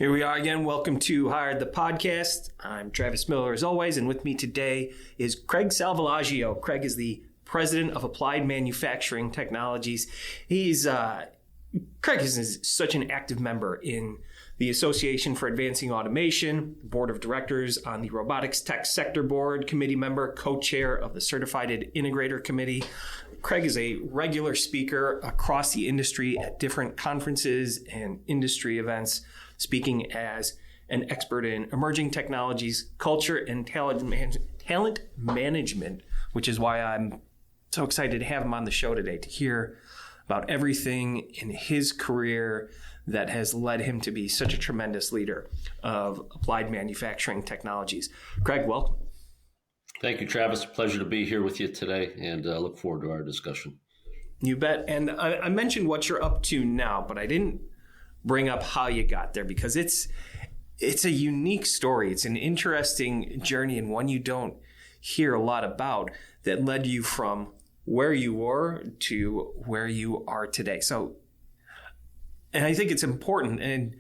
Here we are again. Welcome to Hired the Podcast. I'm Travis Miller as always, and with me today is Craig Salvalaggio. Craig is the president of Applied Manufacturing Technologies. Craig is such an active member in the Association for Advancing Automation, board of directors on the Robotics Tech Sector board, committee member, co-chair of the Certified Integrator Committee. Craig is a regular speaker across the industry at different conferences and industry events, speaking as an expert in emerging technologies, culture, and talent management, which is why I'm so excited to have him on the show today to hear about everything in his career that has led him to be such a tremendous leader of applied manufacturing technologies. Craig, welcome. Thank you, Travis. Pleasure to be here with you today, and look forward to our discussion. You bet. And I mentioned what you're up to now, but I didn't bring up how you got there because it's a unique story. It's an interesting journey and one you don't hear a lot about that led you from where you were to where you are today. So, and I think it's important, and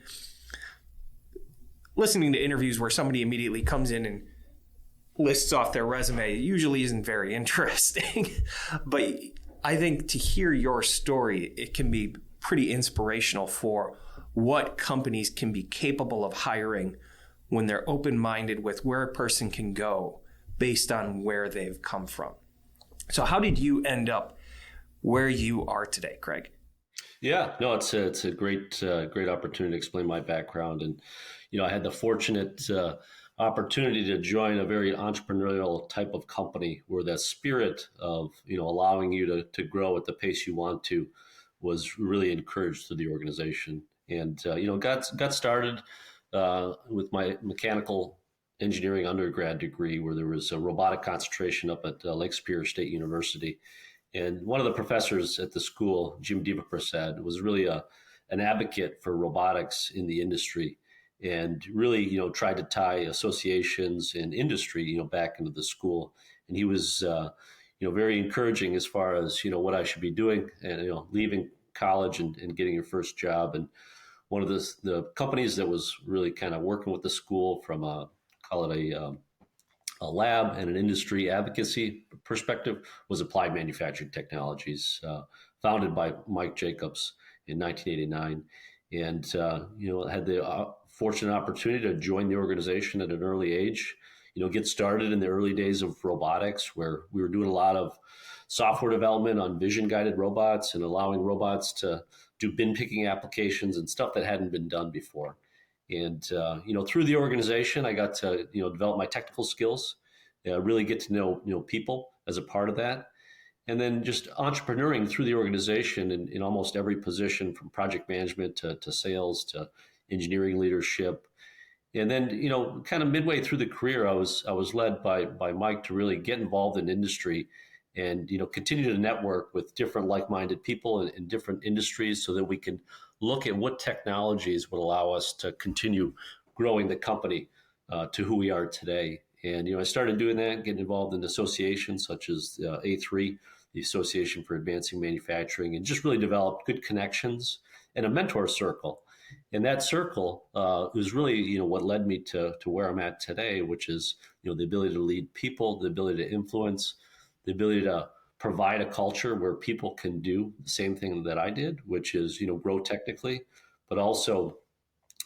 listening to interviews where somebody immediately comes in and lists off their resume usually isn't very interesting. But I think to hear your story, it can be pretty inspirational for what companies can be capable of hiring when they're open-minded with where a person can go based on where they've come from. So how did you end up where you are today, Craig? Yeah, no, it's a great opportunity to explain my background. And, I had the fortunate opportunity to join a very entrepreneurial type of company where that spirit of, allowing you to grow at the pace you want to was really encouraged through the organization. And, got started with my mechanical engineering undergrad degree where there was a robotic concentration up at Lake Superior State University. And one of the professors at the school, Jim Devaprasad, was really an advocate for robotics in the industry and really, tried to tie associations and industry, back into the school. And he was, very encouraging as far as, what I should be doing and, leaving college and getting your first job. And one of the companies that was really kind of working with the school from a lab and an industry advocacy perspective was Applied Manufacturing Technologies, founded by Mike Jacobs in 1989. And, had the fortunate opportunity to join the organization at an early age, get started in the early days of robotics, where we were doing a lot of software development on vision-guided robots and allowing robots to do bin picking applications and stuff that hadn't been done before. And, through the organization, I got to, develop my technical skills, really get to know people as a part of that. And then just entrepreneuring through the organization in almost every position, from project management to sales to engineering leadership. And then, kind of midway through the career, I was led by Mike to really get involved in industry and, continue to network with different like-minded people in different industries so that we can look at what technologies would allow us to continue growing the company to who we are today. And, I started doing that, getting involved in associations such as A3, the Association for Advancing Manufacturing, and just really developed good connections and a mentor circle. And that circle was really, what led me to where I'm at today, which is, the ability to lead people, the ability to influence, the ability to provide a culture where people can do the same thing that I did, which is, grow technically, but also,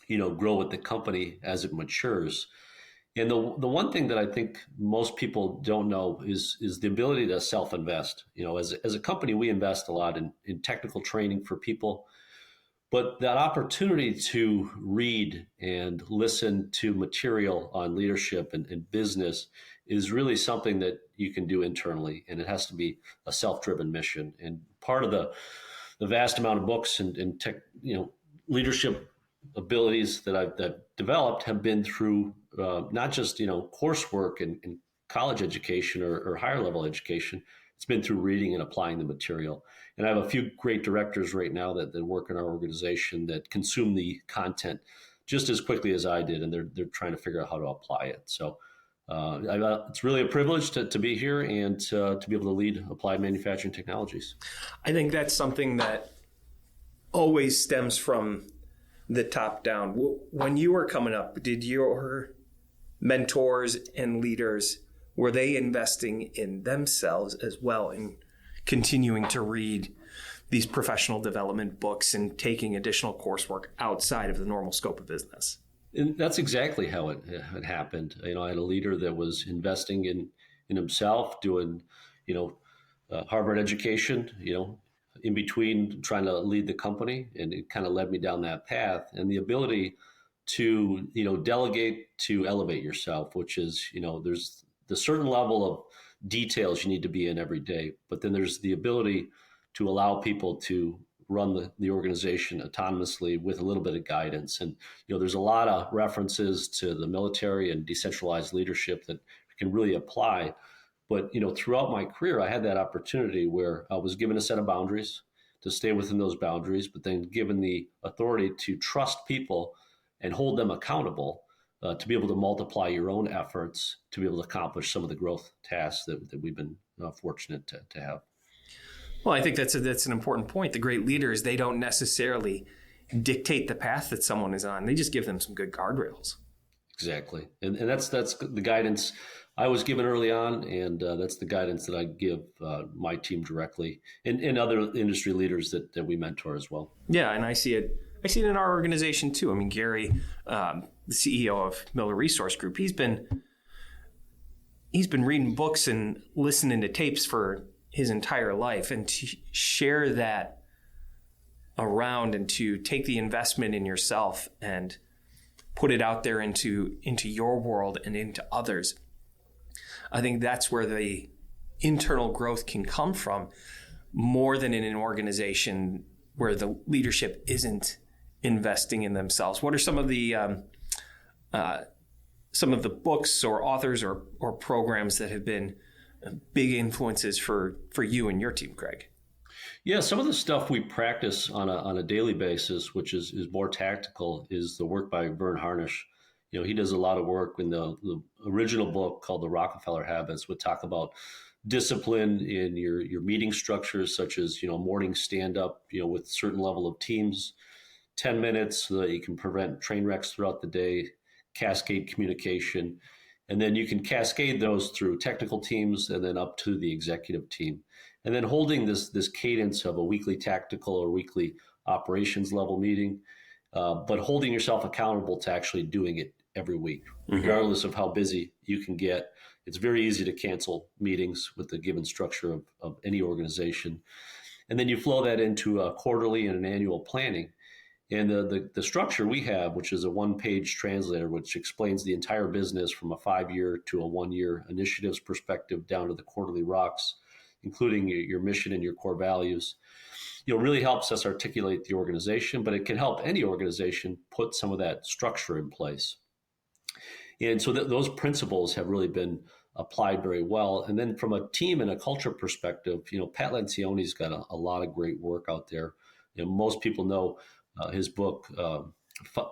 grow with the company as it matures. And the one thing that I think most people don't know is the ability to self-invest. As a company, we invest a lot in technical training for people, but that opportunity to read and listen to material on leadership and business is really something that you can do internally, and it has to be a self-driven mission. And part of the vast amount of books and tech, leadership abilities that I've developed have been through not just coursework and college education or higher level education. It's been through reading and applying the material. And I have a few great directors right now that work in our organization that consume the content just as quickly as I did, and they're trying to figure out how to apply it. So it's really a privilege to be here and to be able to lead Applied Manufacturing Technologies. I think that's something that always stems from the top down. When you were coming up, did your mentors and leaders, were they investing in themselves as well and continuing to read these professional development books and taking additional coursework outside of the normal scope of business? And that's exactly how it happened. I had a leader that was investing in himself, doing, Harvard education, in between trying to lead the company, and it kind of led me down that path. And the ability to, delegate to elevate yourself, which is, there's the certain level of details you need to be in every day, but then there's the ability to allow people to run the organization autonomously with a little bit of guidance. And, there's a lot of references to the military and decentralized leadership that can really apply. But, throughout my career, I had that opportunity where I was given a set of boundaries to stay within those boundaries, but then given the authority to trust people and hold them accountable to be able to multiply your own efforts to be able to accomplish some of the growth tasks that we've been fortunate to have. Well, I think that's an important point. The great leaders, they don't necessarily dictate the path that someone is on. They just give them some good guardrails. Exactly. And that's the guidance I was given early on, and that's the guidance that I give my team directly and other industry leaders that we mentor as well. Yeah, and I see it in our organization too. I mean, Gary, the CEO of Miller Resource Group, he's been reading books and listening to tapes for his entire life, and to share that around and to take the investment in yourself and put it out there into your world and into others. I think that's where the internal growth can come from, more than in an organization where the leadership isn't investing in themselves. What are some of the books or authors or programs that have been big influences for you and your team, Craig? Yeah, some of the stuff we practice on a daily basis, which is more tactical, is the work by Vern Harnish. He does a lot of work in the original book called The Rockefeller Habits, would talk about discipline in your meeting structures, such as, morning stand up, with certain level of teams, 10 minutes so that you can prevent train wrecks throughout the day, cascade communication. And then you can cascade those through technical teams and then up to the executive team. And then holding this cadence of a weekly tactical or weekly operations level meeting, but holding yourself accountable to actually doing it every week, regardless of how busy you can get. It's very easy to cancel meetings with the given structure of any organization. And then you flow that into a quarterly and an annual planning. And the structure we have, which is a one-page translator, which explains the entire business from a 5-year to a 1-year initiatives perspective down to the quarterly rocks, including your mission and your core values, really helps us articulate the organization, but it can help any organization put some of that structure in place. And so those principles have really been applied very well. And then from a team and a culture perspective, Pat Lencioni's got a lot of great work out there. Most people know his book, 5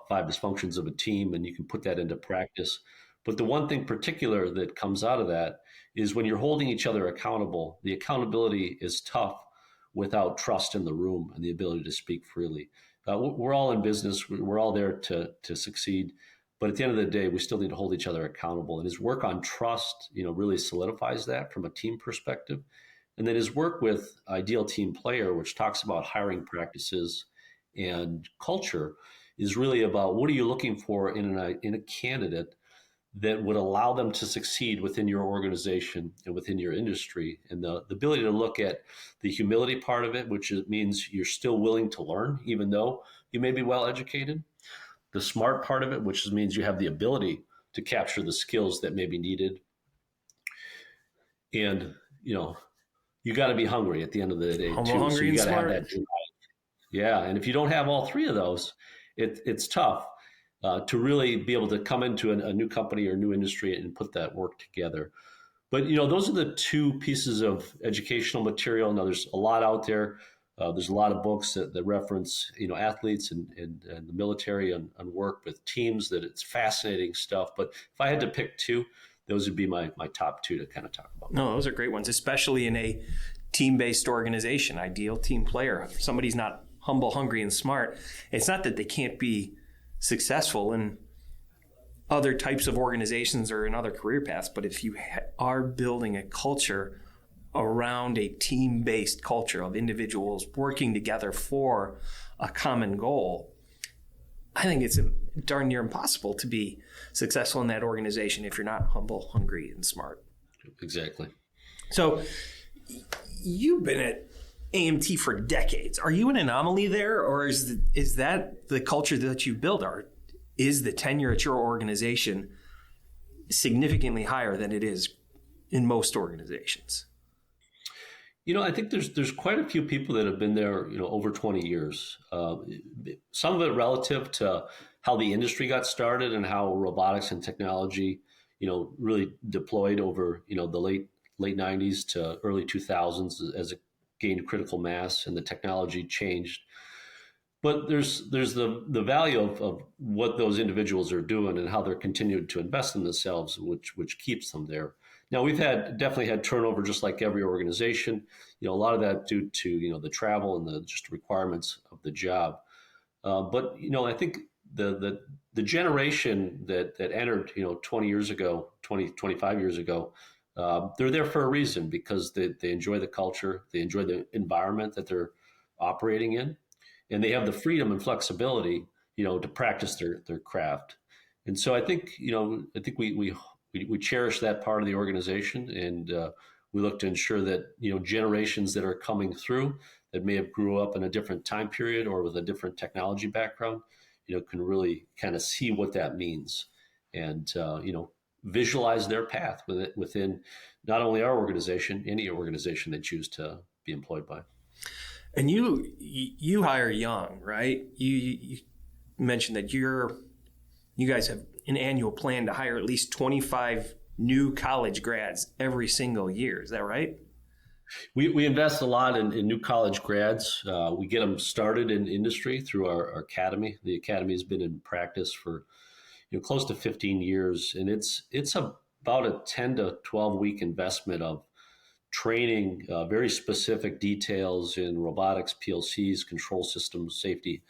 Dysfunctions of a Team, and you can put that into practice. But the one thing particular that comes out of that is when you're holding each other accountable, the accountability is tough without trust in the room and the ability to speak freely. We're all in business. We're all there to succeed. But at the end of the day, we still need to hold each other accountable. And his work on trust, really solidifies that from a team perspective. And then his work with Ideal Team Player, which talks about hiring practices and culture, is really about what are you looking for in a candidate that would allow them to succeed within your organization and within your industry. And the ability to look at the humility part of it, which means you're still willing to learn, even though you may be well educated. The smart part of it, which means you have the ability to capture the skills that may be needed. And, you got to be hungry at the end of the day, too. Hungry so you and got to have smart. that drive. Yeah, and if you don't have all 3 of those, it's tough to really be able to come into a new company or new industry and put that work together. But, those are the 2 pieces of educational material. Now, there's a lot out there. There's a lot of books that reference, athletes and the military and work with teams. That it's fascinating stuff. But if I had to pick 2, those would be my top 2 to kind of talk about. No, those are great ones, especially in a team-based organization. Ideal Team Player. If somebody's not humble, hungry, and smart, it's not that they can't be successful in other types of organizations or in other career paths, but if you are building a culture around a team-based culture of individuals working together for a common goal, I think it's darn near impossible to be successful in that organization if you're not humble, hungry, and smart. Exactly. So you've been at AMT for decades. Are you an anomaly there, or is that the culture that you built? Or is the tenure at your organization significantly higher than it is in most organizations? I think there's quite a few people that have been there, over 20 years. Some of it relative to how the industry got started and how robotics and technology, really deployed over, the late 90s to early 2000s as it gained critical mass and the technology changed. But there's the value of what those individuals are doing and how they're continuing to invest in themselves, which keeps them there. Now, we've definitely had turnover, just like every organization. A lot of that due to the travel and the just requirements of the job. But I think the generation that entered 20 years ago, 25 years ago, they're there for a reason, because they enjoy the culture, they enjoy the environment that they're operating in, and they have the freedom and flexibility to practice their craft. And so I think we cherish that part of the organization, and we look to ensure that generations that are coming through that may have grew up in a different time period or with a different technology background, can really kind of see what that means, and visualize their path within not only our organization, any organization they choose to be employed by. And you hire young, right? You mentioned that you guys have an annual plan to hire at least 25 new college grads every single year. Is that right? We invest a lot in new college grads. We get them started in industry through our academy. The academy has been in practice for close to 15 years, and it's about a 10 to 12 week investment of training, very specific details in robotics, PLCs, control systems, safety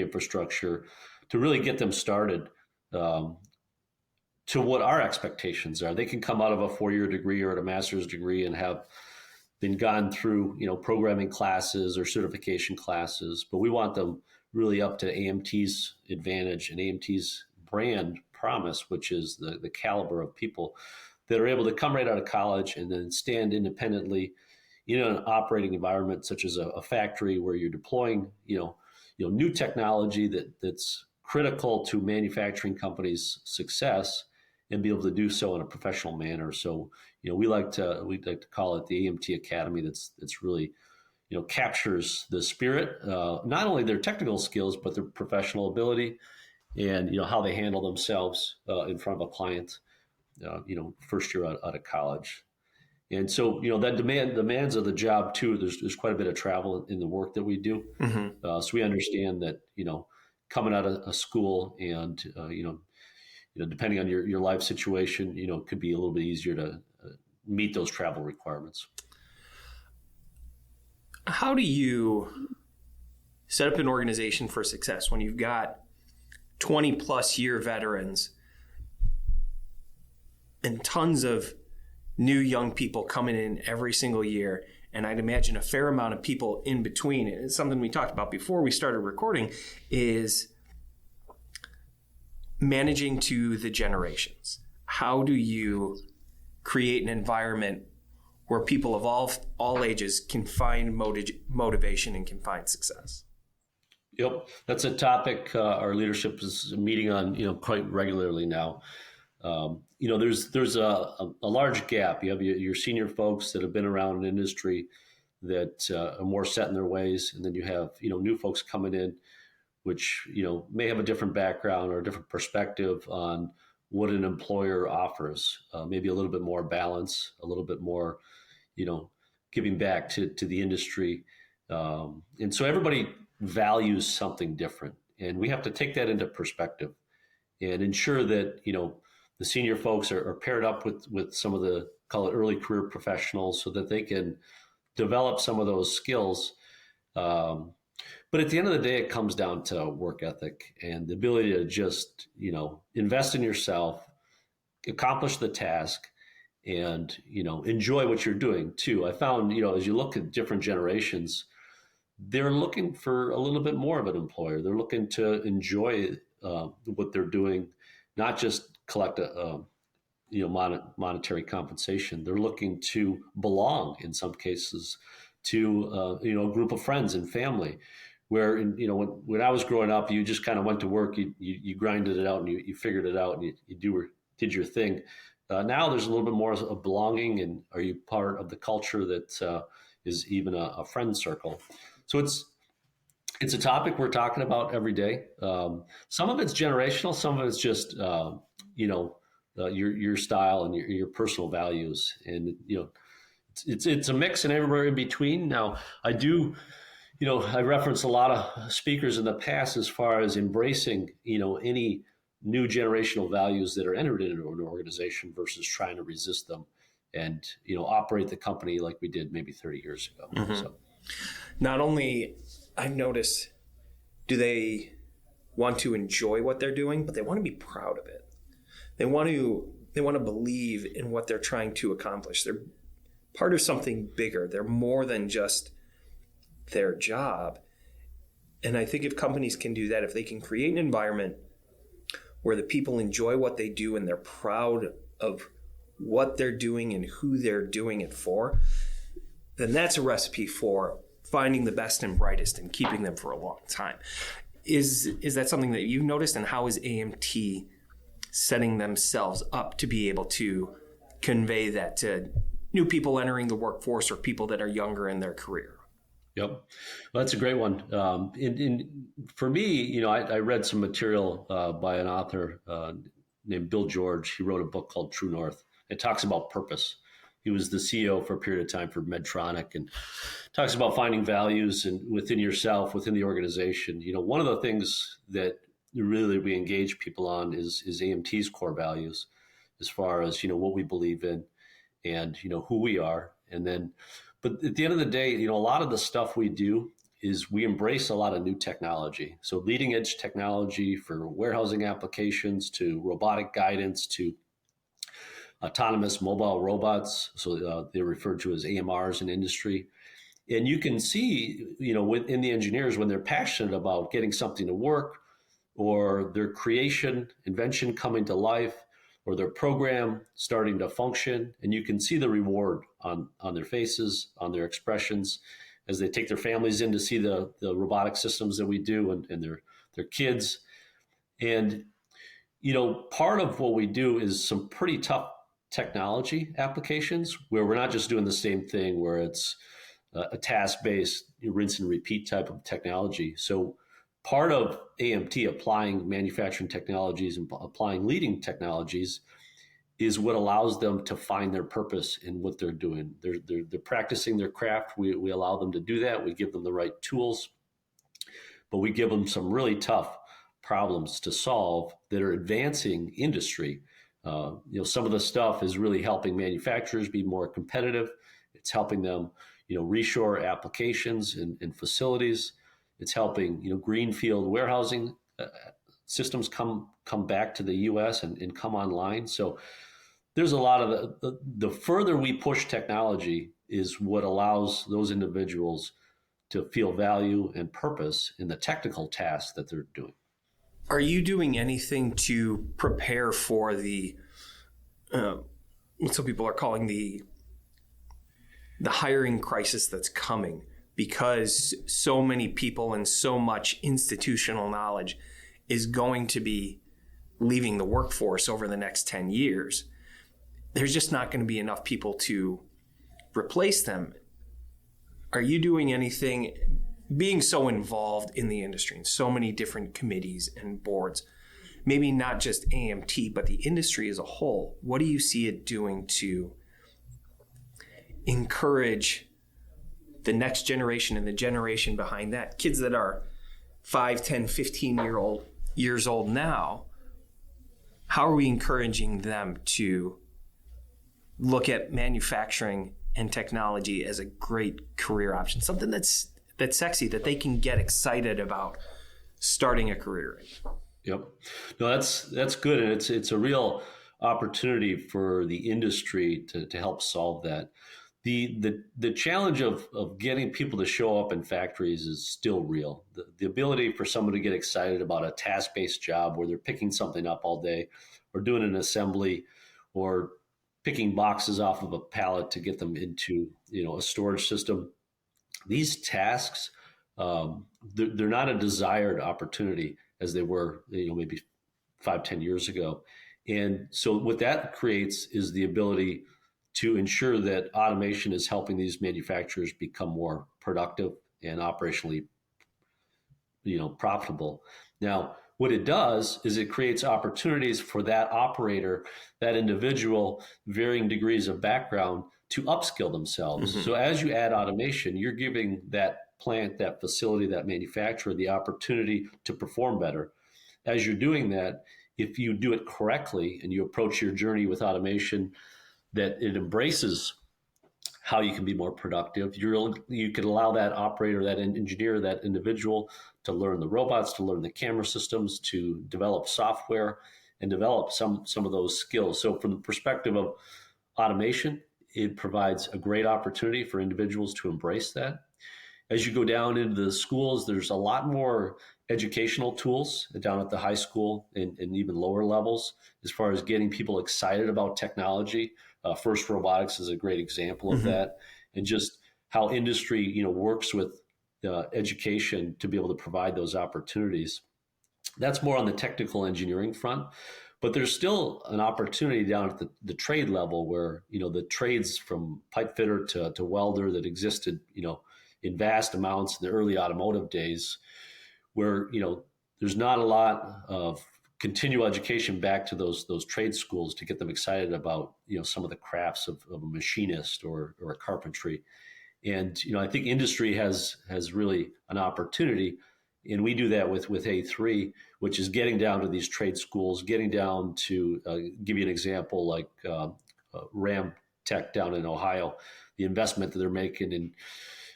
infrastructure, to really get them started to what our expectations are. They can come out of a 4-year degree or at a master's degree and have been gone through programming classes or certification classes, but we want them really up to AMT's advantage and AMT's brand promise, which is the caliber of people that are able to come right out of college and then stand independently in an operating environment such as a factory where you're deploying new technology that's critical to manufacturing companies' success, and be able to do so in a professional manner. So we like to call it the AMT Academy. That's really captures the spirit, not only their technical skills, but their professional ability, and how they handle themselves in front of a client, first year out of college. And so that demands of the job too. There's quite a bit of travel in the work that we do. Mm-hmm. So we understand that coming out of a school and depending on your life situation, it could be a little bit easier to meet those travel requirements. How do you set up an organization for success when you've got 20 plus year veterans and tons of new young people coming in every single year? And I'd imagine a fair amount of people in between. It's something we talked about before we started recording, is managing to the generations. How do you create an environment where people of all ages can find motivation and can find success? Yep, that's a topic our leadership is meeting on quite regularly now. There's a large gap. You have your senior folks that have been around in industry that are more set in their ways, and then you have new folks coming in, which may have a different background or a different perspective on what an employer offers. Maybe a little bit more balance, a little bit more giving back to the industry, and so everybody values something different, and we have to take that into perspective and ensure that the senior folks are paired up with some of the, call it, early career professionals, so that they can develop some of those skills But at the end of the day, it comes down to work ethic and the ability to just, invest in yourself, accomplish the task, and, enjoy what you're doing too. I found, as you look at different generations, they're looking for a little bit more of an employer. They're looking to enjoy what they're doing, not just collect monetary compensation. They're looking to belong in some cases to a group of friends and family. Where when I was growing up, you just kind of went to work, you grinded it out, and you figured it out, and you did your thing. Now there's a little bit more of belonging, and are you part of the culture that is even a friend circle? So it's a topic we're talking about every day. Some of it's generational, some of it's just your style and your personal values, and it's a mix and everywhere in between. Now I do. I reference a lot of speakers in the past as far as embracing, any new generational values that are entered into an organization versus trying to resist them and, operate the company like we did maybe 30 years ago. Mm-hmm. So, not only I've noticed, do they want to enjoy what they're doing, but they want to be proud of it. They want to believe in what they're trying to accomplish. They're part of something bigger. They're more than just their job. And I think if companies can do that, if they can create an environment where the people enjoy what they do and they're proud of what they're doing and who they're doing it for, then that's a recipe for finding the best and brightest and keeping them for a long time. Is that something that you've noticed, and how is AMT setting themselves up to be able to convey that to new people entering the workforce or people that are younger in their career? Yep. Well, that's a great one. For me, I read some material by an author named Bill George. He wrote a book called True North. It talks about purpose. He was the CEO for a period of time for Medtronic, and talks about finding values and within yourself, within the organization. One of the things that really we engage people on is AMT's core values, as far as, what we believe in and, who we are. And then, but at the end of the day, a lot of the stuff we do is we embrace a lot of new technology. So leading edge technology for warehousing applications, to robotic guidance, to autonomous mobile robots. So they're referred to as AMRs in industry. And you can see, within the engineers, when they're passionate about getting something to work, or their creation, invention coming to life, or their program starting to function, and you can see the reward on their faces, on their expressions, as they take their families in to see the robotic systems that we do, and their kids. And, part of what we do is some pretty tough technology applications where we're not just doing the same thing, where it's a task-based rinse and repeat type of technology. So part of AMT applying manufacturing technologies and applying leading technologies is what allows them to find their purpose in what they're doing. They're practicing their craft. We allow them to do that. We give them the right tools, but we give them some really tough problems to solve that are advancing industry. Some of the stuff is really helping manufacturers be more competitive. It's helping them, reshore applications and facilities. It's helping, greenfield warehousing systems come back to the U.S. and come online. So there's a lot of the further we push technology is what allows those individuals to feel value and purpose in the technical tasks that they're doing. Are you doing anything to prepare for the what some people are calling the hiring crisis that's coming, because so many people and so much institutional knowledge is going to be leaving the workforce over the next 10 years? There's just not going to be enough people to replace them. Are you doing anything, being so involved in the industry in so many different committees and boards, maybe not just AMT, but the industry as a whole? What do you see it doing to encourage the next generation and the generation behind that, kids that are 5, 10, 15 years old now? How are we encouraging them to look at manufacturing and technology as a great career option, something that that's sexy, that they can get excited about starting a career in. Yep. No, that's good. And it's a real opportunity for the industry to help solve that. The challenge of getting people to show up in factories is still real. The ability for someone to get excited about a task-based job where they're picking something up all day or doing an assembly or picking boxes off of a pallet to get them into a storage system. These tasks, they're not a desired opportunity as they were maybe 5-10 years ago. And so what that creates is the ability to ensure that automation is helping these manufacturers become more productive and operationally, profitable. Now, what it does is it creates opportunities for that operator, that individual, varying degrees of background, to upskill themselves. Mm-hmm. So as you add automation, you're giving that plant, that facility, that manufacturer the opportunity to perform better. As you're doing that, if you do it correctly and you approach your journey with automation, that it embraces how you can be more productive. You could allow that operator, that engineer, that individual to learn the robots, to learn the camera systems, to develop software and develop some of those skills. So from the perspective of automation, it provides a great opportunity for individuals to embrace that. As you go down into the schools, there's a lot more educational tools down at the high school and even lower levels as far as getting people excited about technology. First Robotics is a great example of that, and just how industry works with education to be able to provide those opportunities. That's more on the technical engineering front, but there's still an opportunity down at the trade level where the trades from pipe fitter to welder that existed in vast amounts in the early automotive days, where there's not a lot of continual education back to those trade schools to get them excited about some of the crafts of a machinist or a carpentry. And I think industry has really an opportunity, and we do that with A3, which is getting down to these trade schools, getting down to give you an example like Ram Tech down in Ohio, the investment that they're making in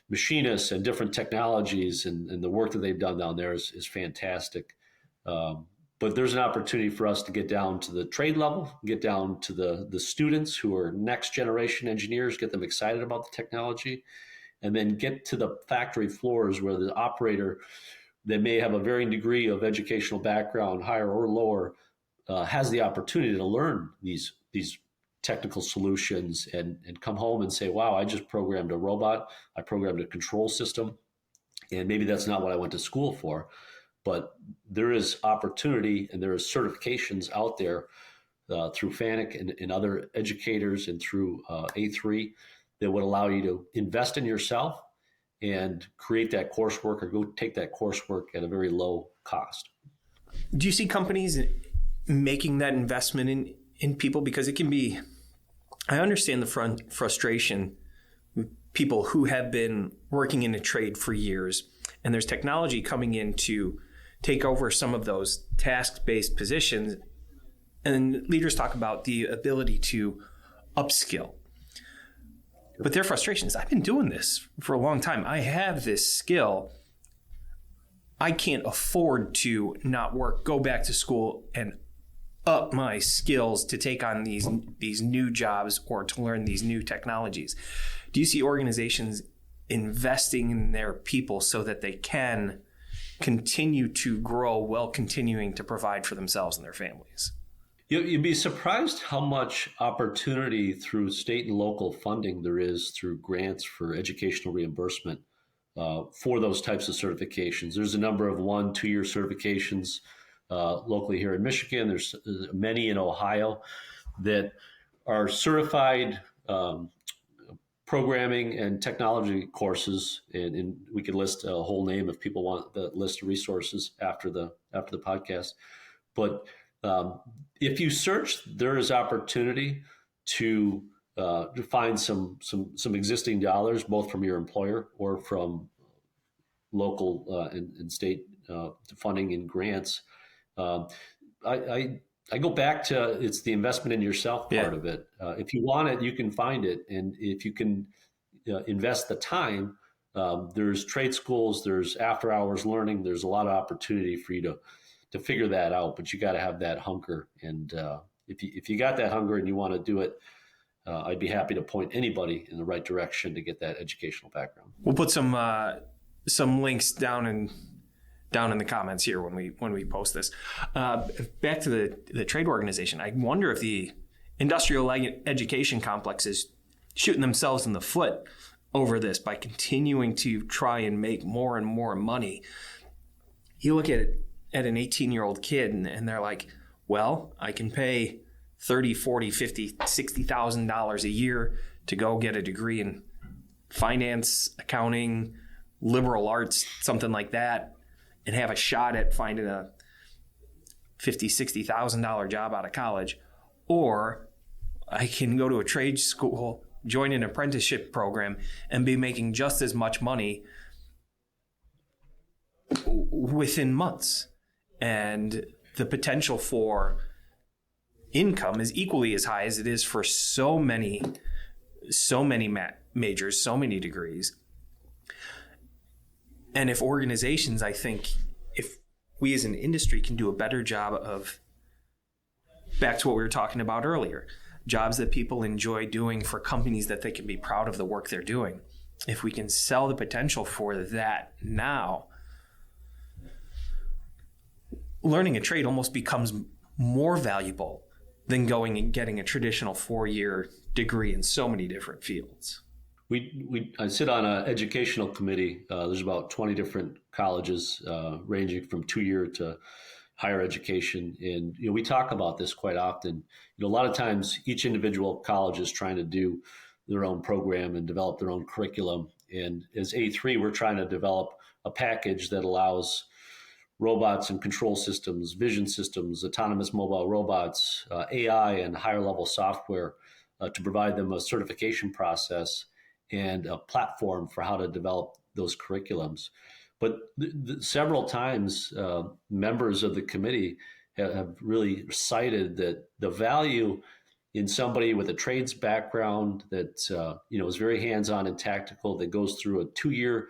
machinists and different technologies, and the work that they've done down there is fantastic. But there's an opportunity for us to get down to the trade level, get down to the students who are next generation engineers, get them excited about the technology, and then get to the factory floors where the operator that may have a varying degree of educational background, higher or lower, has the opportunity to learn these technical solutions and come home and say, wow, I just programmed a robot, I programmed a control system, and maybe that's not what I went to school for. But there is opportunity and there is certifications out there through FANUC and other educators and through A3 that would allow you to invest in yourself and create that coursework or go take that coursework at a very low cost. Do you see companies making that investment in people? Because it can be, I understand the frustration with people who have been working in a trade for years, and there's technology coming in to take over some of those task-based positions. And leaders talk about the ability to upskill. But their frustration is, I've been doing this for a long time. I have this skill. I can't afford to not go back to school and up my skills to take on these new jobs or to learn these new technologies. Do you see organizations investing in their people so that they can continue to grow while continuing to provide for themselves and their families? You'd be surprised how much opportunity through state and local funding there is through grants for educational reimbursement for those types of certifications. There's a number of 1-2-year certifications locally here in Michigan. There's many in Ohio that are certified programming and technology courses, and we could list a whole name if people want the list of resources after the podcast. But if you search, there is opportunity to find some existing dollars, both from your employer or from local and state funding and grants. I go back to it's the investment in yourself part of it. If you want it, you can find it, and if you can invest the time, There's trade schools, there's after hours learning, there's a lot of opportunity for you to figure that out, but you got to have that hunger. And if you got that hunger and you want to do it, I'd be happy to point anybody in the right direction to get that educational background. We'll put some links down in the comments here when we post this. Back to the trade organization, I wonder if the industrial education complex is shooting themselves in the foot over this by continuing to try and make more and more money. You look at an 18-year-old kid and they're like, well, I can pay $30, $40, $50, $60,000 a year to go get a degree in finance, accounting, liberal arts, something like that, and have a shot at finding a $50,000, $60,000 job out of college. Or I can go to a trade school, join an apprenticeship program, and be making just as much money within months. And the potential for income is equally as high as it is for so many majors, so many degrees. And if organizations, I think, if we as an industry can do a better job of, back to what we were talking about earlier, jobs that people enjoy doing for companies that they can be proud of the work they're doing. If we can sell the potential for that now, learning a trade almost becomes more valuable than going and getting a traditional 4-year degree in so many different fields. I sit on an educational committee. There's about 20 different colleges ranging from 2-year to higher education. And we talk about this quite often. A lot of times each individual college is trying to do their own program and develop their own curriculum. And as A3, we're trying to develop a package that allows robots and control systems, vision systems, autonomous mobile robots, AI, and higher level software to provide them a certification process and a platform for how to develop those curriculums. But several times, members of the committee have really cited that the value in somebody with a trades background that is very hands-on and tactical, that goes through a 2-year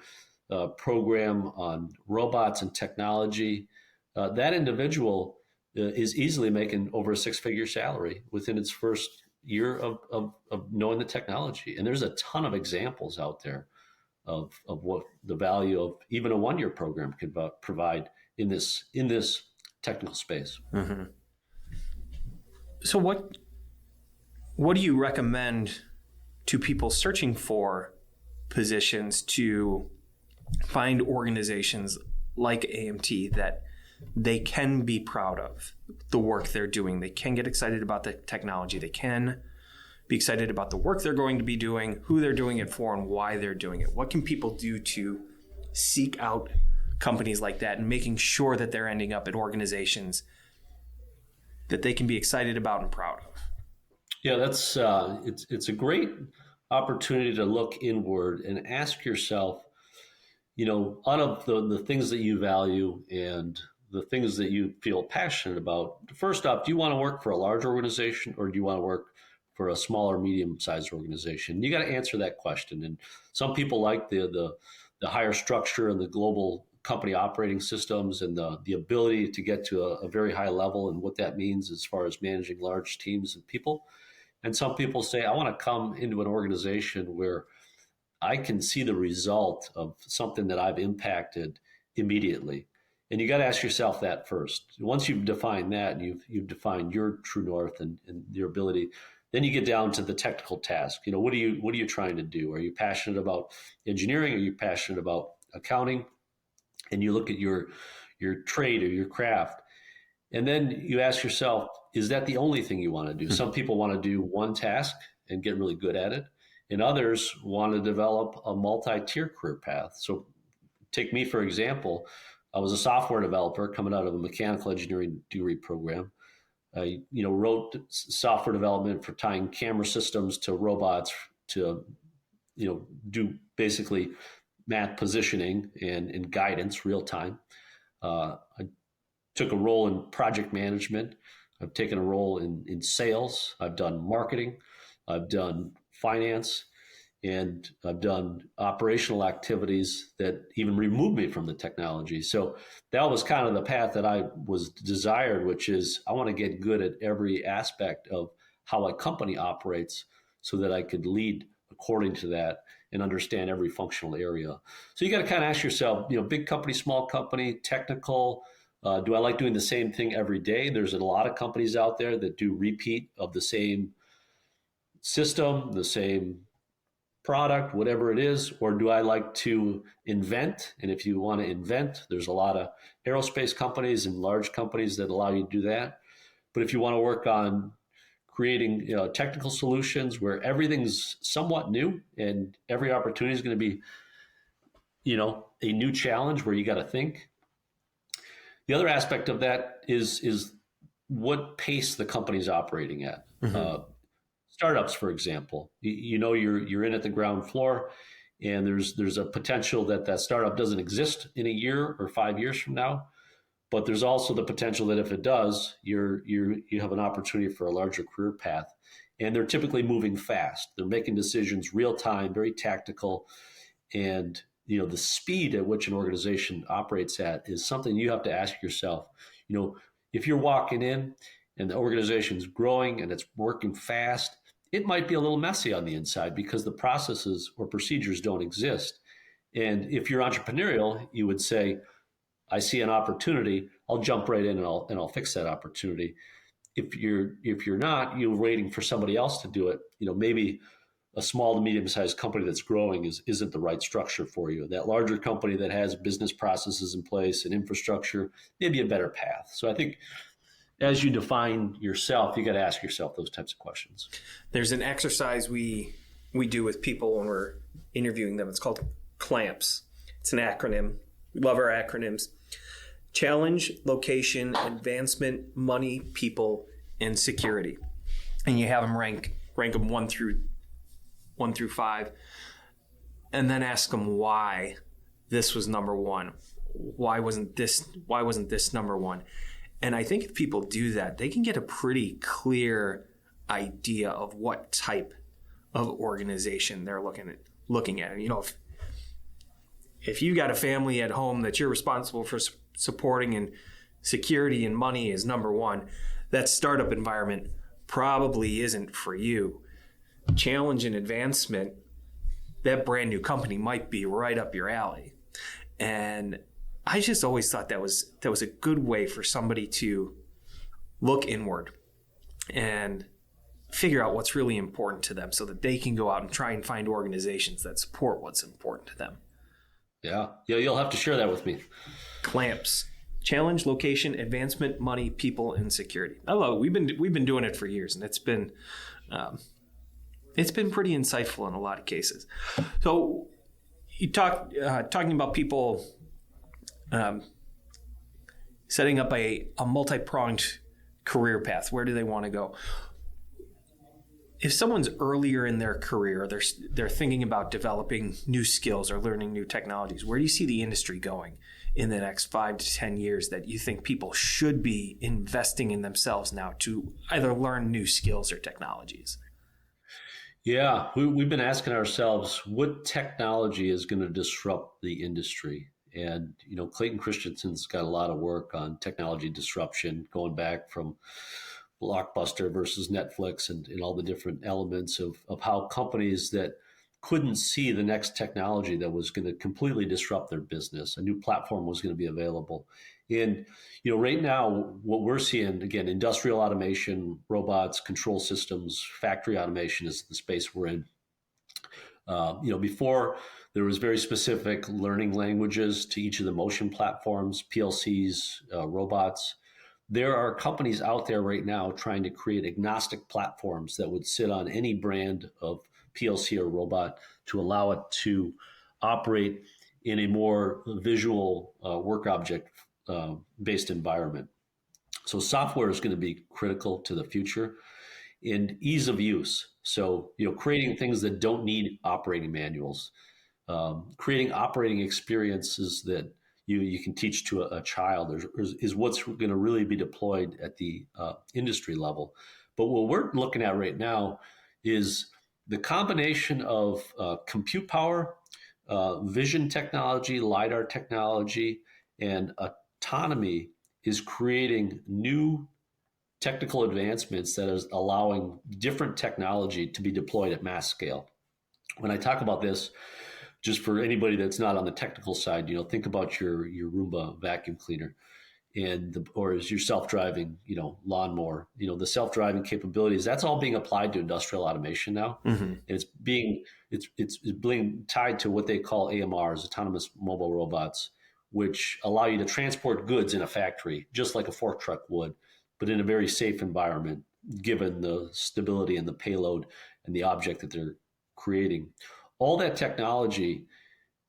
program on robots and technology, that individual is easily making over a 6-figure salary within its first year of knowing the technology. And there's a ton of examples out there of what the value of even a 1-year program could provide in this technical space. Mm-hmm. So what do you recommend to people searching for positions to find organizations like AMT that they can be proud of the work they're doing? They can get excited about the technology. They can be excited about the work they're going to be doing, who they're doing it for, and why they're doing it. What can people do to seek out companies like that and making sure that they're ending up at organizations that they can be excited about and proud of? Yeah, that's it's a great opportunity to look inward and ask yourself, out of the things that you value and the things that you feel passionate about, first off, do you want to work for a large organization or do you want to work for a smaller, medium-sized organization? You got to answer that question. And some people like the higher structure and the global company operating systems and the ability to get to a very high level and what that means as far as managing large teams of people. And some people say, I want to come into an organization where I can see the result of something that I've impacted immediately. And you got to ask yourself that first. Once you've defined that, and you've defined your true north and your ability, then you get down to the technical task. What are you trying to do? Are you passionate about engineering? Are you passionate about accounting? And you look at your trade or your craft, and then you ask yourself, is that the only thing you want to do? Mm-hmm. Some people want to do one task and get really good at it, and others want to develop a multi-tier career path. So take me, for example. I was a software developer coming out of a mechanical engineering degree program. I wrote software development for tying camera systems to robots to do basically map positioning and guidance real time. I took a role in project management. I've taken a role in sales. I've done marketing. I've done finance. and I've done operational activities that even removed me from the technology. So that was kind of the path that I was desired, which is I want to get good at every aspect of how a company operates so that I could lead according to that and understand every functional area. So you got to kind of ask yourself, big company, small company, technical, do I like doing the same thing every day? There's a lot of companies out there that do repeat of the same system, the same product, whatever it is, or do I like to invent? And if you want to invent, there's a lot of aerospace companies and large companies that allow you to do that. But if you want to work on creating technical solutions where everything's somewhat new and every opportunity is going to be, a new challenge where you got to think. The other aspect of that is what pace the company's operating at. Mm-hmm. Startups, for example, you're in at the ground floor, and there's a potential that startup doesn't exist in a year or 5 years from now. But there's also the potential that if it does, you have an opportunity for a larger career path. And they're typically moving fast. They're making decisions real time, very tactical. And the speed at which an organization operates at is something you have to ask yourself. If you're walking in and the organization's growing and it's working fast, it might be a little messy on the inside because the processes or procedures don't exist. And if you're entrepreneurial, you would say, I see an opportunity, I'll jump right in and I'll fix that opportunity. If you're not, you're waiting for somebody else to do it. Maybe a small to medium-sized company that's growing isn't the right structure for you. That larger company that has business processes in place and infrastructure may be a better path. So I think as you define yourself, you got to ask yourself those types of questions. There's an exercise we do with people when we're interviewing them. It's called CLAMPS. It's an acronym. We love our acronyms. Challenge, location, advancement, money, people, and security. And you have them rank them 1 through 5, and then ask them why this was number 1. Why wasn't this number 1? And I think if people do that, they can get a pretty clear idea of what type of organization they're looking at. And, if you got a family at home that you're responsible for supporting, and security and money is number 1, that startup environment probably isn't for you. Challenge and advancement, that brand new company might be right up your alley. And I just always thought that was a good way for somebody to look inward and figure out what's really important to them so that they can go out and try and find organizations that support what's important to them. Yeah, you'll have to share that with me. CLAMPS. Challenge, location, advancement, money, people, and security. I love it. We've been doing it for years, and it's been pretty insightful in a lot of cases. So you talking about people setting up a multi-pronged career path. Where do they want to go? If someone's earlier in their career, they're thinking about developing new skills or learning new technologies, where do you see the industry going in the next 5 to 10 years that you think people should be investing in themselves now to either learn new skills or technologies? Yeah, we've been asking ourselves what technology is going to disrupt the industry. And, Clayton Christensen's got a lot of work on technology disruption, going back from Blockbuster versus Netflix and all the different elements of how companies that couldn't see the next technology that was going to completely disrupt their business, a new platform was going to be available. And, right now, what we're seeing, again, industrial automation, robots, control systems, factory automation is the space we're in. Before there was very specific learning languages to each of the motion platforms, PLCs, robots. There are companies out there right now trying to create agnostic platforms that would sit on any brand of PLC or robot to allow it to operate in a more visual work object based environment. So software is going to be critical to the future, and ease of use. So, creating things that don't need operating manuals, creating operating experiences that you can teach to a child is what's going to really be deployed at the industry level. But what we're looking at right now is the combination of compute power, vision technology, LiDAR technology, and autonomy is creating new technical advancements that is allowing different technology to be deployed at mass scale. When I talk about this, just for anybody that's not on the technical side, think about your Roomba vacuum cleaner or is your self-driving, lawnmower, the self-driving capabilities, that's all being applied to industrial automation now. Mm-hmm. And it's being tied to what they call AMRs, autonomous mobile robots, which allow you to transport goods in a factory, just like a fork truck would, but in a very safe environment, given the stability and the payload and the object that they're creating. All that technology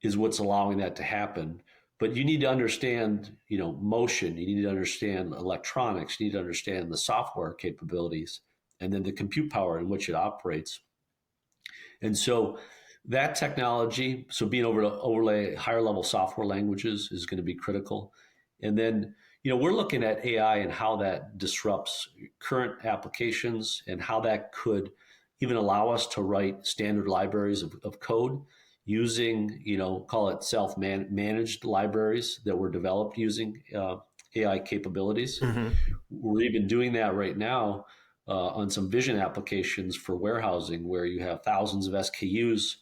is what's allowing that to happen. But you need to understand, motion. You need to understand electronics. You need to understand the software capabilities, and then the compute power in which it operates. And so that technology, so being able to overlay higher level software languages is going to be critical. And then, we're looking at AI and how that disrupts current applications and how that could even allow us to write standard libraries of code using, call it self-managed libraries that were developed using AI capabilities. Mm-hmm. We're even doing that right now on some vision applications for warehousing, where you have thousands of SKUs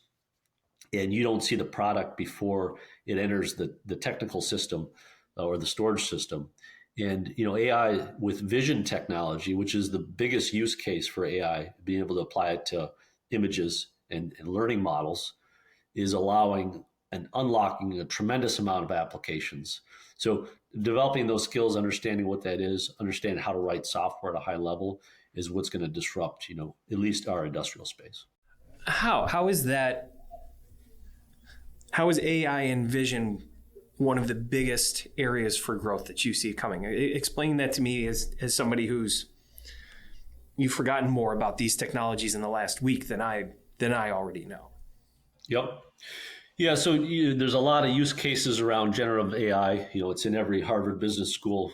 and you don't see the product before it enters the technical system or the storage system. And, AI with vision technology, which is the biggest use case for AI, being able to apply it to images and learning models, is allowing and unlocking a tremendous amount of applications. So developing those skills, understanding what that is, understanding how to write software at a high level is what's going to disrupt, at least our industrial space. How is AI and vision one of the biggest areas for growth that you see coming? Explain that to me as somebody you've forgotten more about these technologies in the last week than I already know. Yep. Yeah, so there's a lot of use cases around generative AI. It's in every Harvard Business School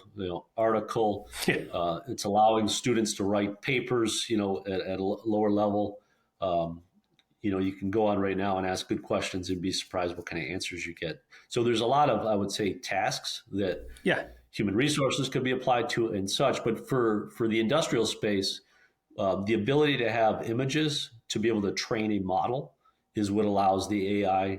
article. It's allowing students to write papers, at a lower level. You can go on right now and ask good questions and be surprised what kind of answers you get. So there's a lot of, I would say, tasks that human resources could be applied to and such. But for the industrial space, the ability to have images to be able to train a model is what allows the AI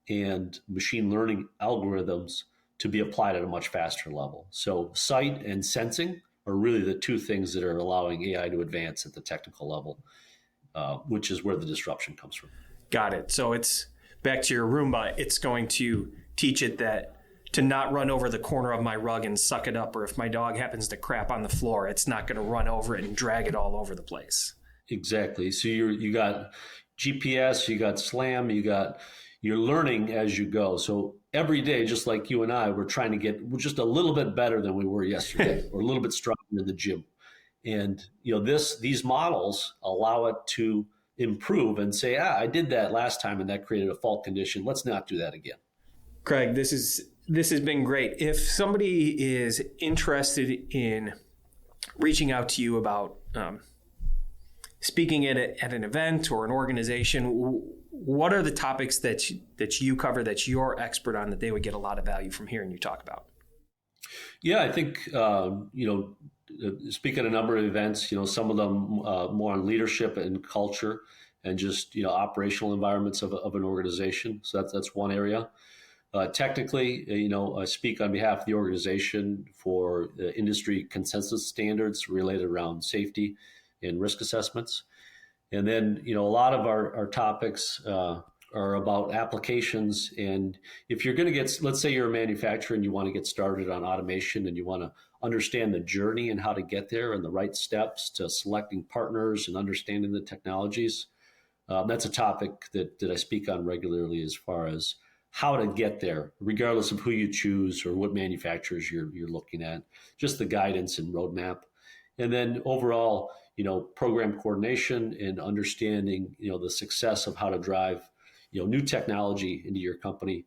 and machine learning algorithms to be applied at a much faster level. So sight and sensing are really the two things that are allowing AI to advance at the technical level, which is where the disruption comes from. Got it. So it's back to your Roomba. It's going to teach it that to not run over the corner of my rug and suck it up, or if my dog happens to crap on the floor, it's not going to run over it and drag it all over the place. Exactly. So you got GPS, you got SLAM, you're learning as you go. So every day, just like you and I, we're trying to we're just a little bit better than we were yesterday, or a little bit stronger in the gym. And these models allow it to improve and say, I did that last time and that created a fault condition. Let's not do that again. Craig, this has been great. If somebody is interested in reaching out to you about speaking at an event or an organization, what are the topics that you cover, that you're expert on, that they would get a lot of value from hearing you talk about? Yeah, I think, speak at a number of events, some of them more on leadership and culture and just, operational environments of an organization. So that's one area. Technically, I speak on behalf of the organization for industry consensus standards related around safety and risk assessments. And then, a lot of our topics are about applications. And if you're going to let's say you're a manufacturer and you want to get started on automation and you want to understand the journey and how to get there and the right steps to selecting partners and understanding the technologies, that's a topic that I speak on regularly, as far as how to get there, regardless of who you choose or what manufacturers you're looking at, just the guidance and roadmap. And then overall, program coordination and understanding, the success of how to drive, new technology into your company.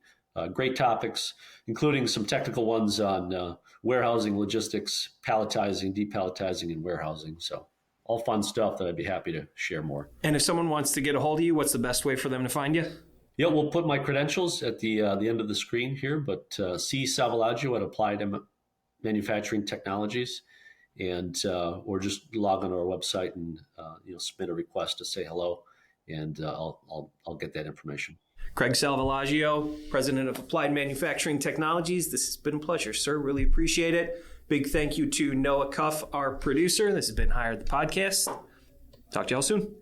Great topics, including some technical ones on warehousing, logistics, palletizing, depalletizing, and warehousing. So all fun stuff that I'd be happy to share more. And if someone wants to get a hold of you, what's the best way for them to find you? Yeah, we'll put my credentials at the end of the screen here, but C. Salvalaggio at Applied Manufacturing Technologies, and or just log on our website and submit a request to say hello, and I'll get that information. Craig Salvalaggio, President of Applied Manufacturing Technologies. This has been a pleasure, sir. Really appreciate it. Big thank you to Noah Cuff, our producer. This has been Hire the Podcast. Talk to y'all soon.